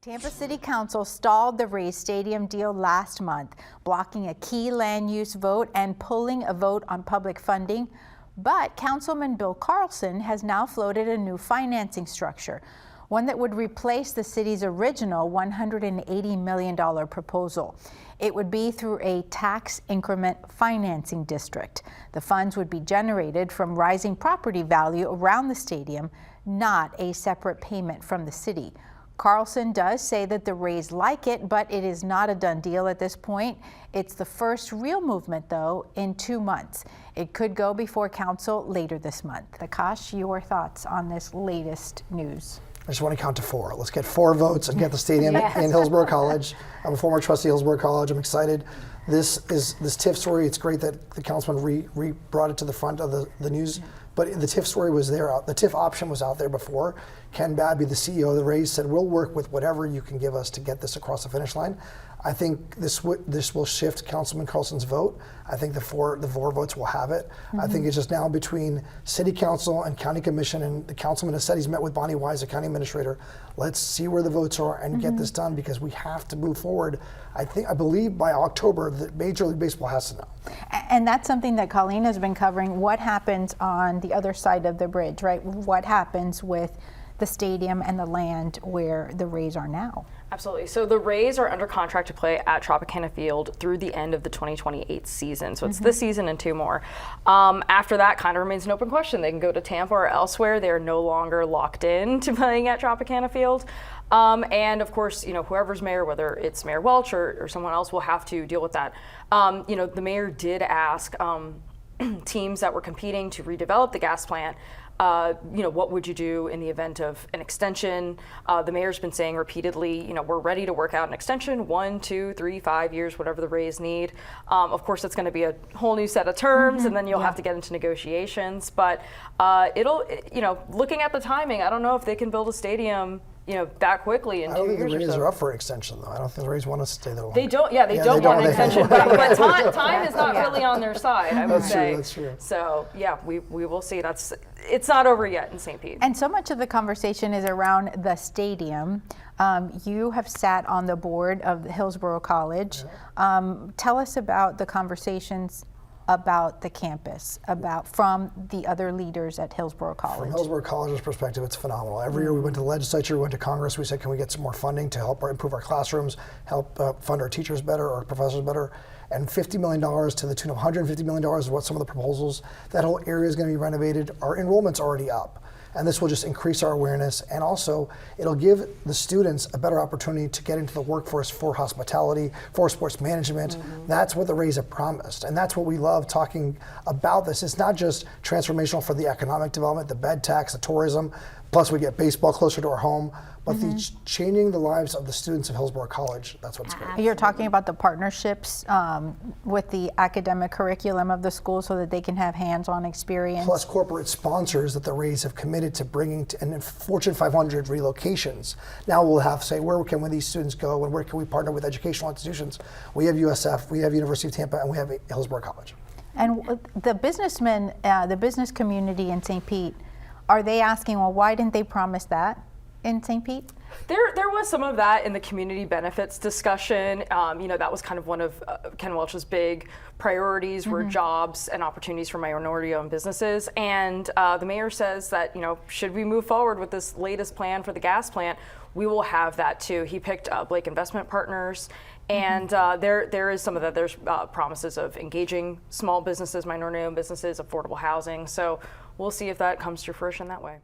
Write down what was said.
Tampa City Council stalled the Rays Stadium deal last month, blocking a key land use vote and pulling a vote on public funding. But Councilman Bill Carlson has now floated a new financing structure, one that would replace the city's original $180 million proposal. It would be through a tax increment financing district. The funds would be generated from rising property value around the stadium, not a separate payment from the city. Carlson does say that the Rays like it, but it is not a done deal at this point. It's the first real movement, though, in 2 months. It could go before council later this month. Akash, your thoughts on this latest news? I just want to count to 4. Let's get 4 votes and get the stadium in Hillsborough College. I'm a former trustee of Hillsborough College. I'm excited. This TIF story, it's great that the councilman brought it to the front of the news, but the TIF story was there. The TIF option was out there before. Ken Babby, the CEO of the Rays, said, we'll work with whatever you can give us to get this across the finish line. I think this will shift Councilman Carlson's vote. I think the four votes will have it. I think it's just now between City Council and County Commission, and the councilman has said he's met with Bonnie Wise, the county administrator. Let's see where the votes are and get this done, because we have to move forward. I believe by October that Major League Baseball has to know. And that's something that Colleen has been covering. What happens on the other side of the bridge, right? What happens with the stadium and the land where the Rays are now? Absolutely. So the Rays are under contract to play at Tropicana Field through the end of the 2028 season. So it's this season and 2 more. After that, kind of remains an open question. They can go to Tampa or elsewhere. They're no longer locked in to playing at Tropicana Field. And of course, whoever's mayor, whether it's Mayor Welch or someone else, will have to deal with that. The mayor did ask teams that were competing to redevelop the gas plant, what would you do in the event of an extension? The mayor's been saying repeatedly, we're ready to work out an extension, 1, 2, 3, 5 years, whatever the Rays need. Of course, it's going to be a whole new set of terms, and then you'll have to get into negotiations. But looking at the timing, I don't know if they can build a stadium that quickly in 2 years. I don't think the Rays or so. are up for an extension, though. I don't think the Rays want to stay there long. They don't. Yeah, they don't want an extension. But time is not really on their side, I would say. That's true. So yeah, we will see. It's not over yet in St. Pete. And so much of the conversation is around the stadium. You have sat on the board of the Hillsborough College. Tell us about the conversations about the campus, from the other leaders at Hillsborough College. From Hillsborough College's perspective, it's phenomenal. Every year we went to the legislature, we went to Congress, we said, can we get some more funding to help improve our classrooms, help fund our teachers better, our professors better? And $50 million to the tune of $150 million is what some of the proposals. That whole area is going to be renovated. Our enrollment's already up. And this will just increase our awareness, and also it'll give the students a better opportunity to get into the workforce for hospitality, for sports management. That's what the Rays have promised, and that's what we love talking about this. It's not just transformational for the economic development, the bed tax, the tourism, plus we get baseball closer to our home, but the changing the lives of the students of Hillsborough College, that's what's great. You're talking about the partnerships with the academic curriculum of the school so that they can have hands-on experience. Plus corporate sponsors that the Rays have committed to bringing to, and Fortune 500 relocations. Now we'll have to say, where can these students go and where can we partner with educational institutions? We have USF, we have University of Tampa, and we have Hillsborough College. And the businessmen, the business community in St. Pete, are they asking, well, why didn't they promise that in St. Pete? There was some of that in the community benefits discussion. That was kind of one of Ken Welch's big priorities were jobs and opportunities for minority-owned businesses. And the mayor says that, should we move forward with this latest plan for the gas plant, we will have that too. He picked Blake Investment Partners, and there is some of that. There's promises of engaging small businesses, minority-owned businesses, affordable housing. So we'll see if that comes to fruition that way.